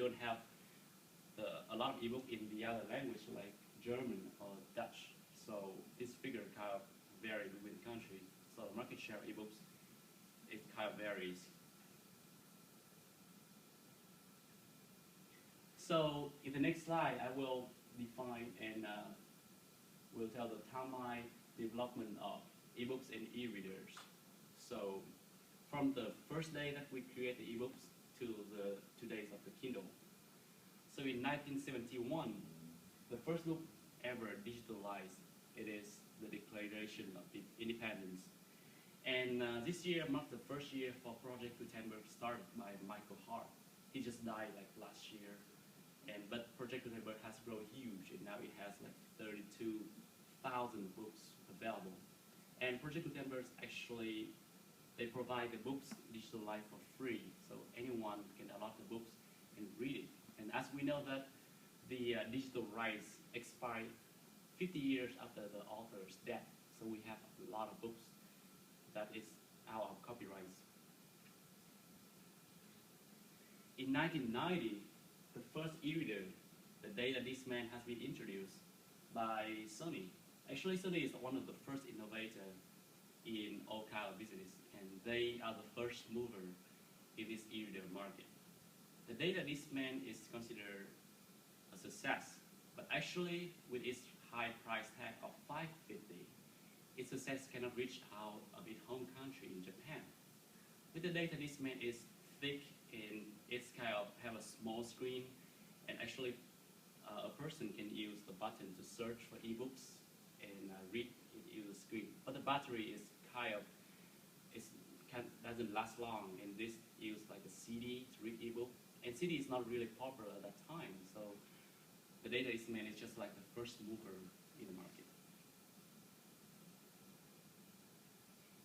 don't have a lot of ebook in the other language like German or Dutch. So this figure kind of varies with the country. So market share of ebooks, it kind of varies. So in the next slide, I will define and will tell the timeline development of ebooks and e-readers. So from the first day that we create the ebooks to the 2 days of the Kindle. So in 1971, the first book ever digitalized, it is the Declaration of Independence. And this year marked the first year for Project Gutenberg started by Michael Hart. He just died like last year. But Project Gutenberg has grown huge, and now it has like 32,000 books available. And Project Gutenberg actually, they provide the books digitalized for free, so anyone can download the books and read it. And as we know that the digital rights expire 50 years after the author's death, so we have a lot of books that is out of copyrights. In 1990, the first e-reader, the day that this man has been introduced by Sony. Actually, Sony is one of the first innovators in all kind of business, and they are the first mover in this e-reader market. The day that this man is considered a success, but actually with its high price tag of $550, its success cannot reach out of its home country in Japan. With the data, this man is thick and it's kind of have a small screen, and actually a person can use the button to search for ebooks and read it the screen. But the battery is kind of doesn't last long, and this use like a CD to read ebook. And CD is not really popular at that time, so the data is man is just like the first mover in the market.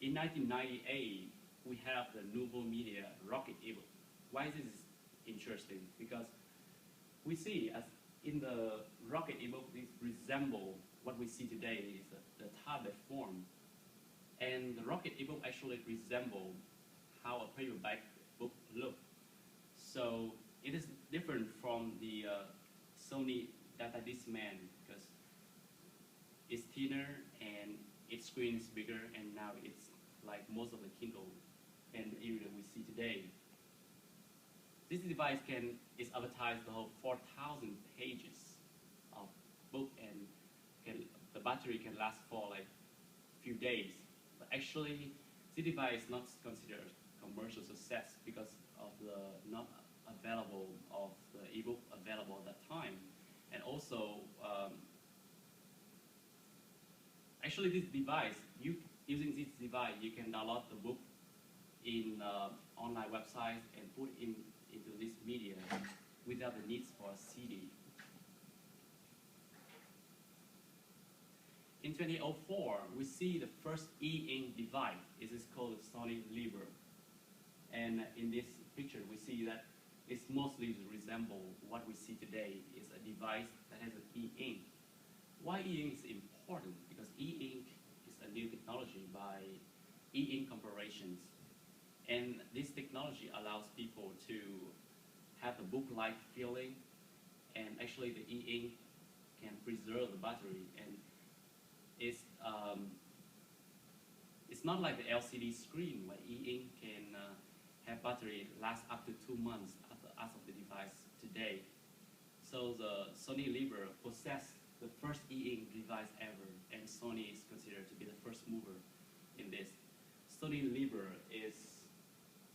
In 1998, we have the Nouveau Media Rocket ebook. Why is this interesting? Because we see as in the Rocket ebook, this resemble what we see today is the tablet form. And the Rocket ebook actually resemble how a paperback book look. So it is different from the Sony Data Discman because it's thinner and its screen is bigger, and now it's like most of the Kindle and the e-reader we see today. This device is advertised the whole 4,000 pages of book, and the battery can last for like a few days. But actually, this device is not considered a commercial success because of the not available of the ebook available at that time, and also actually this device, using this device, you can download the book in online websites and put into this media without the needs for a CD. In 2004, we see the first e-ink device. It is called the Sony Libre. And in this picture, we see that it's mostly resemble what we see today is a device that has an e-ink. Why e-ink is important? Because e-ink is a new technology by e-ink corporations. And this technology allows people to have a book-like feeling, and actually the e-ink can preserve the battery, and it's not like the LCD screen where e-ink can have battery last up to 2 months as of the device today. So the Sony Libre possessed the first e-ink device ever, and Sony is considered to be the first mover in this. Sony Libre is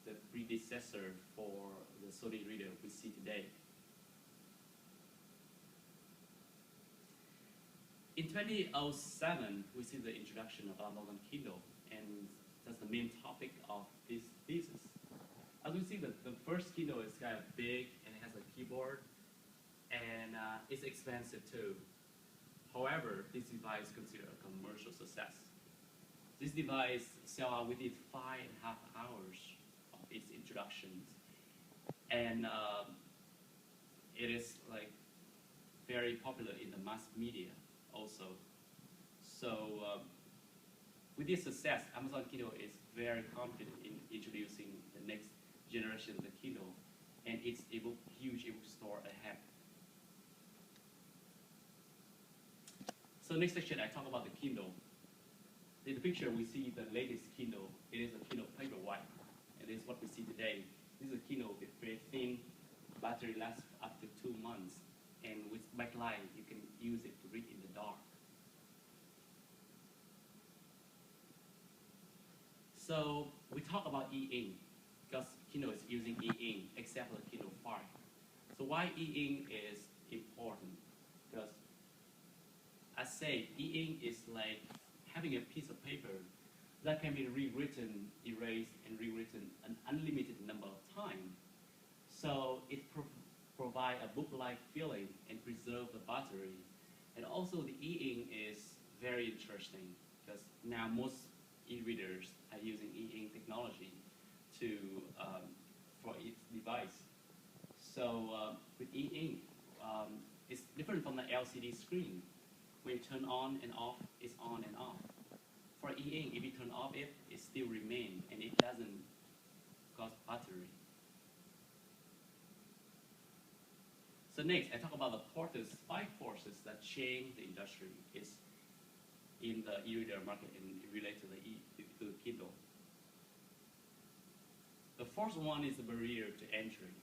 the predecessor for the Sony Reader we see today. In 2007, we see the introduction of Amazon Kindle, and that's the main topic of this thesis. As we see, the first Kindle is kind of big, and it has a keyboard, and it's expensive too. However, this device is considered a commercial success. This device sells out within 5.5 hours of its introduction, and it is like very popular in the mass media also. So with this success, Amazon Kindle is very confident in introducing the next generation of the Kindle, and its huge ebook store ahead. So next section, I talk about the Kindle. In the picture, we see the latest Kindle. It is a Kindle Paperwhite, and this is what we see today. This is a Kindle with very thin battery, lasts up to 2 months, and with backlight, you can use it to read in the dark. So we talk about e-ink because Kindle is using e-ink, except for the Kindle Fire. So why e-ink is important? Because I say e-ink is like having a piece of paper that can be rewritten, erased, and rewritten an unlimited number of times. So it provides a book-like feeling and preserve the battery. And also the e-ink is very interesting because now most e-readers are using e-ink technology for its device. So with e-ink, it's different from the LCD screen. When you turn on and off, it's on and off. For e-ink, if you turn off it, it still remains and it doesn't cost battery. So next, I talk about the 5 forces that change the industry is in the e-reader market and relate to the Kindle. The first one is the barrier to entry.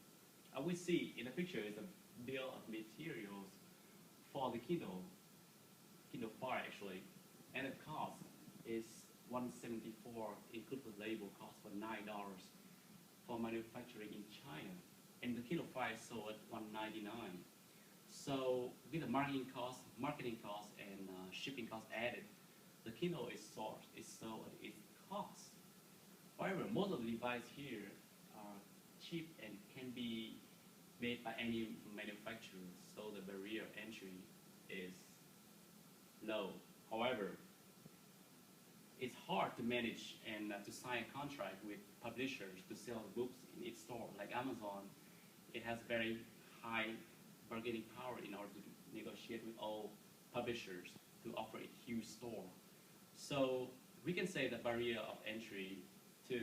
We see in the picture is a bill of materials for the Kindle Fire actually, and the cost is $174, including the label cost for $9 for manufacturing in China, and the Kindle Fire is sold at $199. So with the marketing cost, and shipping costs added, the Kindle is sold at its cost. However, most of the devices here are cheap and can be made by any manufacturer, so the barrier of entry is low. However, it's hard to manage and to sign a contract with publishers to sell books in its store. Like Amazon, it has very high bargaining power in order to negotiate with all publishers to offer a huge store. So we can say the barrier of entry to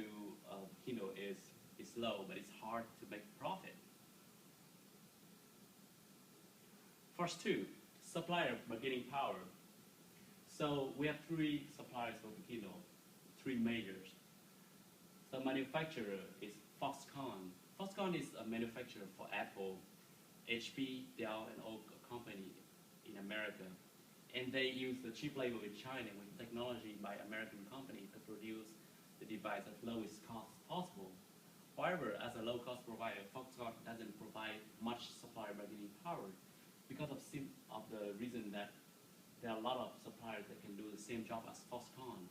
Kindle is low, but it's hard to make profit. First two, supplier bargaining power. So we have 3 suppliers for the Kindle, 3 majors. The manufacturer is Foxconn. Foxconn is a manufacturer for Apple, HP, Dell, and all companies in America. And they use the cheap label in China with technology by American companies to produce the device at lowest cost possible. However, as a low-cost provider, Foxconn doesn't provide much supplier bargaining power because of the reason that there are a lot of suppliers that can do the same job as Foxconn.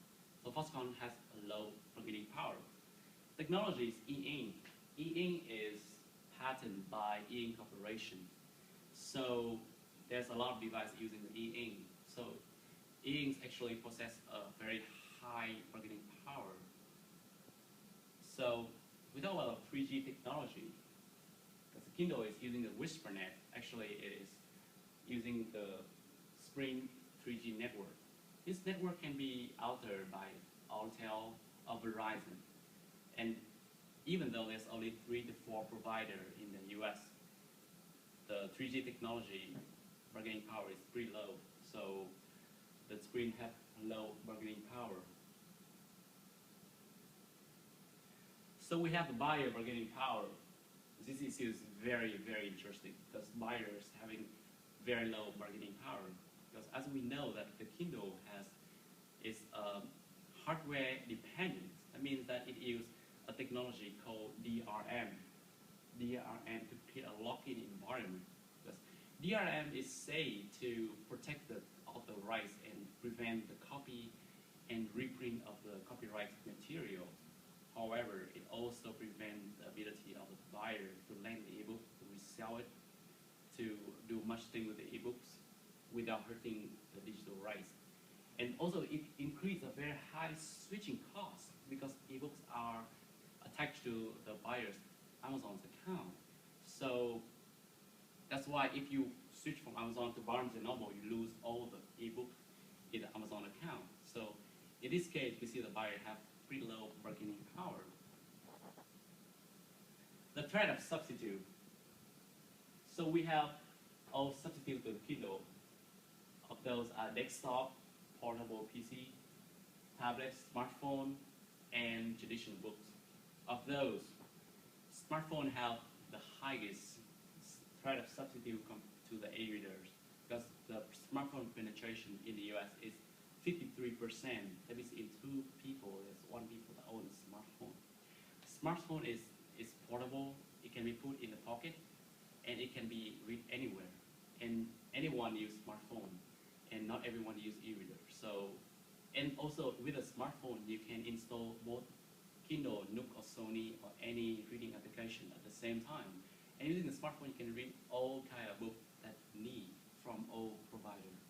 So Foxconn has a low bargaining power. Technology is e-ink. E-ink is patented by e-ink Corporation. So there's a lot of devices using the e-ink. So e-inks actually possess a very high bargaining power. So we talk about 3G technology, because the Kindle is using the WhisperNet. Actually, it is using the Sprint 3G network. This network can be altered by Altel or Verizon. And even though there's only 3 to 4 providers in the US, the 3G technology bargaining power is pretty low. So the Sprint have low bargaining power. So we have the buyer bargaining power. This issue is very, very interesting because buyers having very low bargaining power. Because as we know that the Kindle is hardware dependent. That means that it uses a technology called DRM. DRM to create a lock-in environment. Because DRM is said to protect the author rights and prevent the copy and reprint of the copyright material. However, it also prevents the ability of the buyer to lend the ebook, to resell it, to do much things with the ebooks without hurting the digital rights. And also it increases a very high switching cost because ebooks are attached to the buyer's Amazon's account. So that's why if you switch from Amazon to Barnes & Noble, you lose all the ebooks in the Amazon account. So in this case, we see the buyer have pretty low bargaining power. The threat of substitute. So we have all substitute to Kindle. Of those are desktop, portable PC, tablet, smartphone, and traditional books. Of those, smartphone have the highest threat of substitute to the e-readers because the smartphone penetration in the US is 53%. That means in 2 people, there's 1 people that own a smartphone. Smartphone is portable. It can be put in the pocket, and it can be read anywhere. And anyone use smartphone, and not everyone use e-reader. So, and also with a smartphone, you can install both Kindle, Nook, or Sony, or any reading application at the same time. And using the smartphone, you can read all kind of books that you need from all providers.